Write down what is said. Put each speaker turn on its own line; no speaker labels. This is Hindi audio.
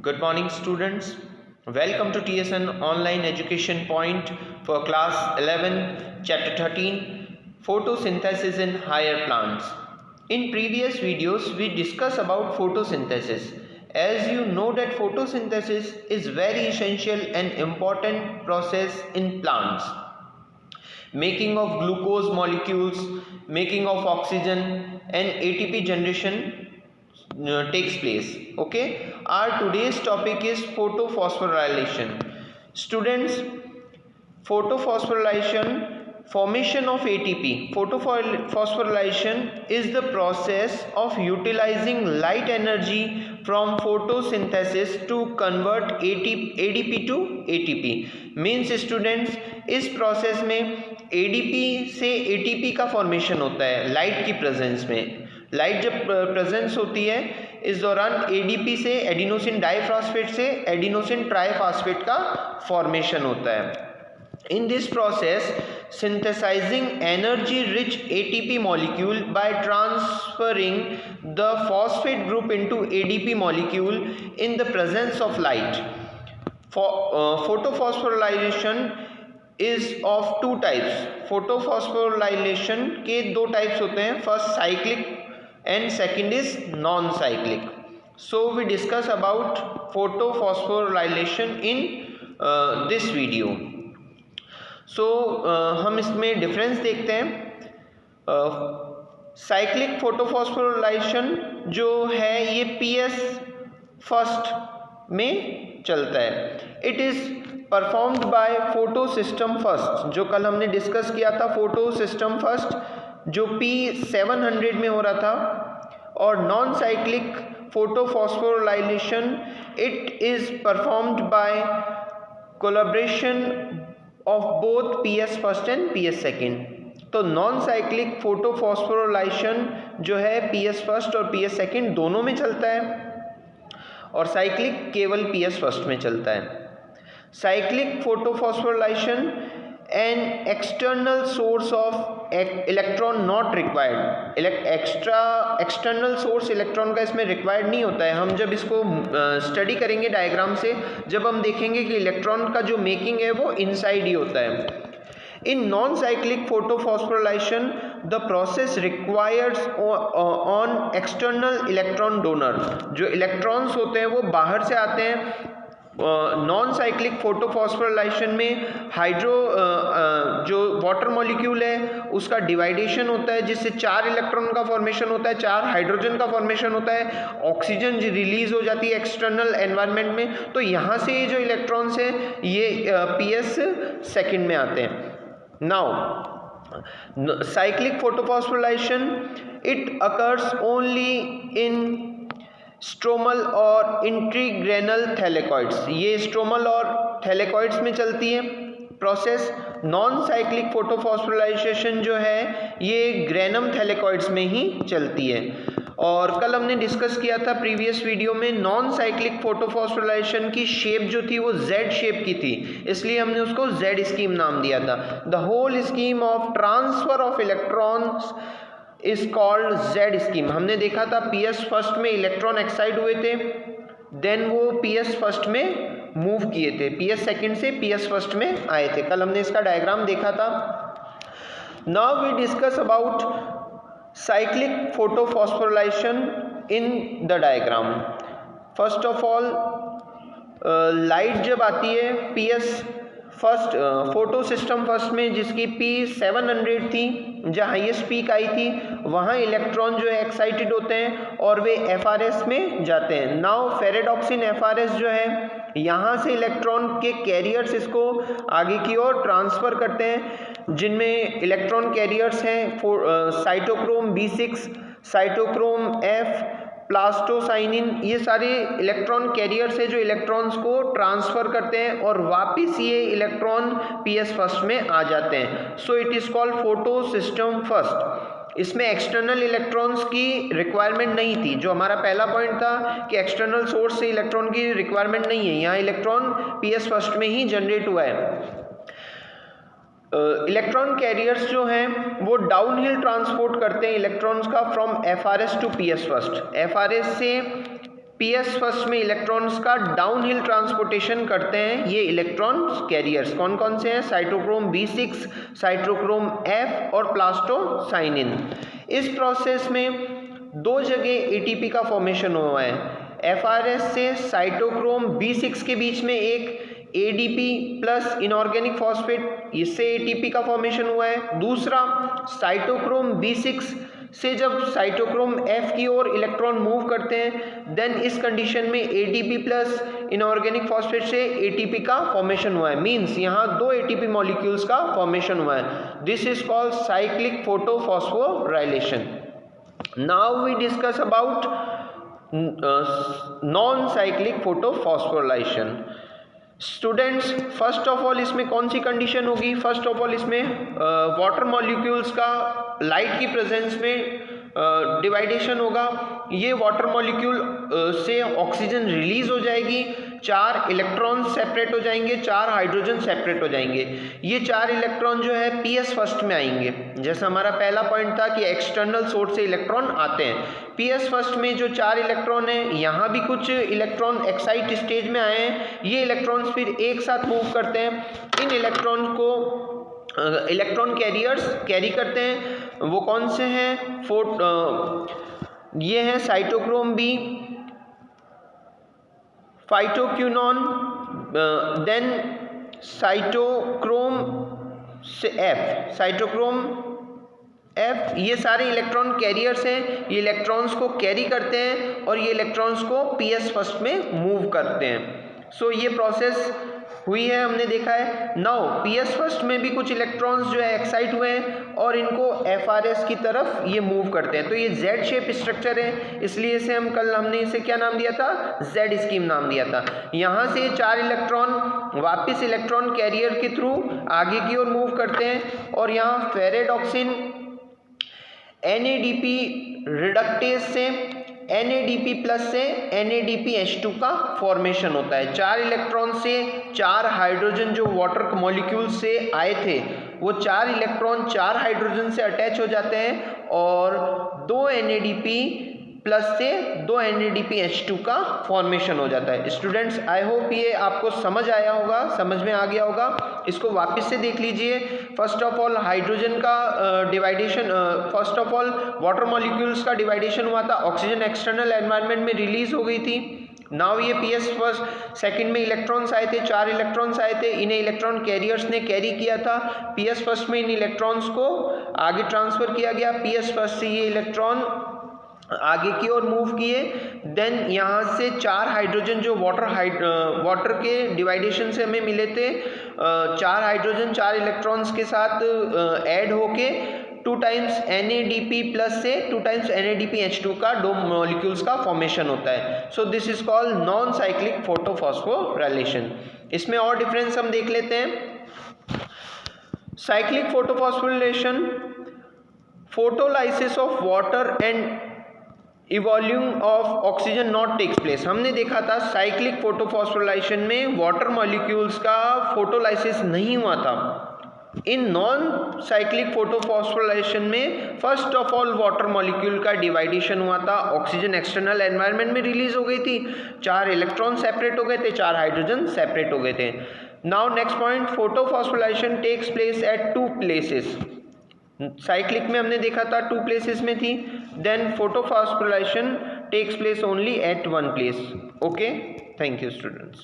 Good morning, students. Welcome to TSN Online Education Point for Class 11, Chapter 13, Photosynthesis in Higher Plants. In previous videos, we discussed about photosynthesis. As you know that photosynthesis is very essential and important process in plants. Making of glucose molecules, making of oxygen and ATP generation takes place. Okay, our today's topic is photophosphorylation. Students, photophosphorylation, formation of ATP. Photophosphorylation is the process of utilizing light energy from photosynthesis to convert ADP to ATP. Means students इस प्रोसेस में ADP से ATP का फॉर्मेशन होता है लाइट की प्रेजेंस में. लाइट जब प्रेजेंस होती है इस दौरान ADP से एडिनोसिन डाइफॉस्फेट से एडिनोसिन ट्राइफॉस्फेट का फॉर्मेशन होता है. In this process, synthesizing energy-rich ATP molecule by transferring the phosphate group into ADP molecule in the presence of light. Photophosphorylation is of two types. Photophosphorylation के दो types होते हैं. First cyclic and second is non-cyclic. So we discuss about photophosphorylation in this video. So हम इसमें डिफरेंस देखते हैं. साइक्लिक फोटोफॉस्फोराइलेशन जो है ये PS फर्स्ट में चलता है. It is performed by photo system first, जो कल हमने डिस्कस किया था. फोटो सिस्टम फर्स्ट जो P700 में हो रहा था. और non cyclic photophosphorylation it is performed by collaboration of both PS first and PS second. तो नॉन साइक्लिक फोटोफॉस्फोराइलेशन जो है PS फर्स्ट और PS सेकेंड दोनों में चलता है और साइक्लिक केवल PS फर्स्ट में चलता है. Cyclic photophosphorylation an external source of electron not required. External source electron का इसमें रिक्वायर्ड नहीं होता है. हम जब इसको स्टडी करेंगे डायग्राम से, जब हम देखेंगे कि इलेक्ट्रॉन का जो मेकिंग है वो इनसाइड ही होता है. In non-cyclic photophosphorylation, the process requires on external electron donor. जो इलेक्ट्रॉन्स होते हैं वो बाहर से आते हैं. नॉन साइक्लिक फोटोफॉस्फोराइलेशन में जो वाटर मॉलिक्यूल है उसका डिवाइडेशन होता है जिससे 4 इलेक्ट्रॉन का फॉर्मेशन होता है, 4 हाइड्रोजन का फॉर्मेशन होता है, ऑक्सीजन रिलीज हो जाती है एक्सटर्नल एनवायरनमेंट में. तो यहाँ से ये जो इलेक्ट्रॉन्स हैं ये PS सेकेंड में आते हैं. Now, cyclic photophosphorylation it occurs only in stromal और intragranal thylakoids. ये स्ट्रोमल और थैलेकॉइड्स में चलती है प्रोसेस. नॉन साइक्लिक फोटोफॉस्फोराइलेशन जो है ये ग्रेनम थैलेकॉइड्स में ही चलती है. और कल हमने डिस्कस किया था प्रीवियस वीडियो में नॉन साइक्लिक फोटोफॉस्फोराइलेशन की शेप जो थी वो Z शेप की थी, इसलिए हमने उसको Z स्कीम नाम दिया था. The whole scheme of transfer of electrons is called Z scheme. हमने देखा था PS फर्स्ट में इलेक्ट्रॉन एक्साइट हुए थे, देन वो PS फर्स्ट में मूव किए थे, PS सेकेंड से PS फर्स्ट में आए थे. कल हमने इसका डायग्राम देखा था. Now we discuss about cyclic photophosphorylation in the diagram. First of all, light जब आती है PS first photo system first में जिसकी P700 थी, जहाँ हाईएस्ट पीक आई थी, वहाँ इलेक्ट्रॉन जो है एक्साइटेड होते हैं और वे FRS में जाते हैं. नाउ फेरेडॉक्सिन FRS जो है यहाँ से इलेक्ट्रॉन के कैरियर्स इसको आगे की ओर ट्रांसफ़र करते हैं, जिनमें इलेक्ट्रॉन कैरियर्स हैं cytochrome B6, cytochrome F, plastocyanin. ये सारे इलेक्ट्रॉन कैरियर्स है जो इलेक्ट्रॉन्स को ट्रांसफ़र करते हैं और वापस ये इलेक्ट्रॉन PS फर्स्ट में आ जाते हैं. So it is called photo system first. इसमें एक्सटर्नल इलेक्ट्रॉन्स की रिक्वायरमेंट नहीं थी. जो हमारा पहला पॉइंट था कि एक्सटर्नल सोर्स से इलेक्ट्रॉन की रिक्वायरमेंट नहीं है, यहाँ इलेक्ट्रॉन PS फर्स्ट में ही जनरेट हुआ है. इलेक्ट्रॉन कैरियर्स जो हैं वो डाउन हिल ट्रांसपोर्ट करते हैं इलेक्ट्रॉन्स का from FRS to PS first. FRS से PS फर्स्ट में इलेक्ट्रॉन्स का डाउन हिल ट्रांसपोर्टेशन करते हैं ये इलेक्ट्रॉन कैरियर्स। कौन कौन से हैं? साइटोक्रोम B6, साइटोक्रोम F और प्लास्टोसाइनिन। इस प्रोसेस में दो जगह ATP का फॉर्मेशन हुआ है। FRS से साइटोक्रोम B6 के बीच में एक ADP प्लस इनऑर्गेनिक फॉस्फेट, इससे ATP का फॉर्मेशन हुआ है। दूसरा साइटोक्रोम B6 से जब साइटोक्रोम F की ओर इलेक्ट्रॉन मूव करते हैं देन इस कंडीशन में ATP प्लस इनऑर्गेनिक फॉस्फेट से ATP का फॉर्मेशन हुआ है। मींस यहाँ दो ATP मॉलिक्यूल्स का फॉर्मेशन हुआ है। This is called cyclic photophosphorylation. Now we discuss about non cyclic photophosphorylation. Students first of all इसमें कौन सी कंडीशन होगी? फर्स्ट ऑफ ऑल इसमें वाटर मॉलिक्यूल्स का लाइट की प्रेजेंस में डिवाइडेशन होगा। ये वाटर मॉलिक्यूल से ऑक्सीजन रिलीज हो जाएगी, 4 इलेक्ट्रॉन सेपरेट हो जाएंगे, 4 हाइड्रोजन सेपरेट हो जाएंगे। ये 4 इलेक्ट्रॉन जो है PS फर्स्ट में आएंगे। जैसा हमारा पहला पॉइंट था कि एक्सटर्नल सोर्स से इलेक्ट्रॉन आते हैं। PS फर्स्ट में जो 4 इलेक्ट्रॉन है, यहाँ भी कुछ इलेक्ट्रॉन एक्साइट स्टेज में आए हैं। ये इलेक्ट्रॉन्स फिर एक साथ मूव करते हैं। इन इलेक्ट्रॉन को इलेक्ट्रॉन कैरियर्स कैरी करते हैं। वो कौन से हैं? ये हैं cytochrome B, phylloquinone, then cytochrome F, cytochrome F। ये सारे इलेक्ट्रॉन कैरियर्स हैं। ये इलेक्ट्रॉन्स को कैरी करते हैं और ये इलेक्ट्रॉन्स को PS फर्स्ट में मूव करते हैं। सो ये प्रोसेस हुई है, हमने देखा है। नाउ PS फर्स्ट में भी कुछ इलेक्ट्रॉन्स जो है एक्साइट हुए हैं और इनको FRS की तरफ ये मूव करते हैं। तो ये Z शेप स्ट्रक्चर है, इसलिए इसे हमने इसे क्या नाम दिया था? Z स्कीम नाम दिया था। यहाँ से 4 इलेक्ट्रॉन वापस इलेक्ट्रॉन कैरियर के थ्रू आगे की ओर मूव करते हैं और यहाँ फेरेडॉक्सिन NADP रिडक्टेज से NADP प्लस से NADPH2 का फॉर्मेशन होता है। 4 इलेक्ट्रॉन से 4 हाइड्रोजन जो वाटर मॉलिक्यूल से आए थे, वो 4 इलेक्ट्रॉन 4 हाइड्रोजन से अटैच हो जाते हैं और 2 NADP प्लस से 2 NADPH2 का फॉर्मेशन हो जाता है। स्टूडेंट्स आई होप ये आपको समझ आया होगा, समझ में आ गया होगा। इसको वापस से देख लीजिए। फर्स्ट ऑफ ऑल हाइड्रोजन का division, first of all water molecules का डिवाइडेशन हुआ था, ऑक्सीजन एक्सटर्नल एनवायरनमेंट में रिलीज हो गई थी। नाउ ये PS फर्स्ट सेकंड में इलेक्ट्रॉन्स आए थे, 4 इलेक्ट्रॉन्स आए थे, इन्हें इलेक्ट्रॉन कैरियर्स ने कैरी किया था। PS फर्स्ट में इन इलेक्ट्रॉन्स को आगे ट्रांसफर किया गया। PS फर्स्ट से ये इलेक्ट्रॉन आगे की ओर मूव किए। देन यहाँ से 4 हाइड्रोजन जो वाटर के डिवाइडेशन से हमें मिले थे, 4 हाइड्रोजन 4 इलेक्ट्रॉन्स के साथ ऐड होके 2 टाइम्स NADP प्लस से 2 टाइम्स NADPH2 का 2 मॉलिक्यूल्स का फॉर्मेशन होता है। So this is called non cyclic photophosphorylation. इसमें और डिफरेंस हम देख लेते हैं। Cyclic photophosphorylation, photolysis of water and evolution of oxygen not takes place. हमने देखा था साइक्लिक फोटोफॉस्फोराइलेशन में वाटर मॉलिक्यूल्स का फोटोलाइसिस नहीं हुआ था। इन नॉन साइक्लिक फोटोफॉस्फोराइलेशन में first of all water molecule का डिवाइडेशन हुआ था, ऑक्सीजन एक्सटर्नल एनवायरनमेंट में रिलीज हो गई थी, 4 इलेक्ट्रॉन सेपरेट हो गए थे, 4 हाइड्रोजन सेपरेट हो गए थे। Now next point, photophosphorylation takes place at 2 places. Cyclic में हमने देखा था 2 प्लेसेस में थी, then photophosphorylation takes place only at 1 place. Okay, thank you students.